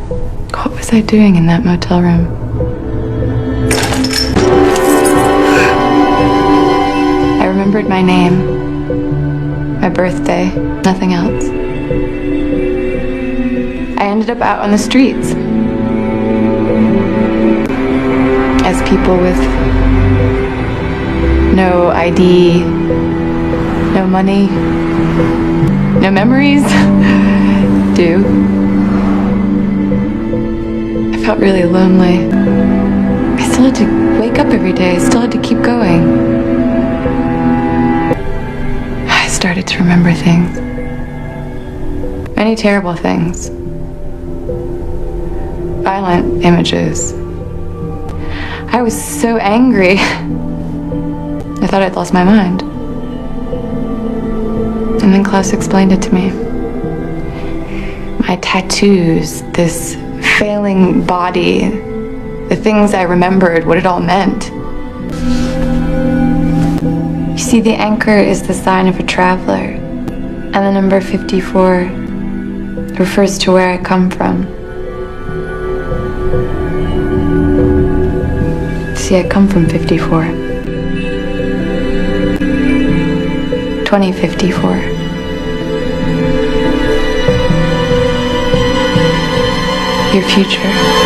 What was I doing in that motel room? I remembered my name, my birthday, nothing else. I ended up out on the streets as people with no ID, no money, no memories do. I felt really lonely. I still had to wake up every day. I still had to keep going. I started to remember things. Many terrible things. Violent images. I was so angry. I thought I'd lost my mind. And then Klaus explained it to me. My tattoos, this failing body, the things I remembered, what it all meant. You see, the anchor is the sign of a traveler, and the number 54 refers to where I come from. See, I come from 54. 2054. Your future.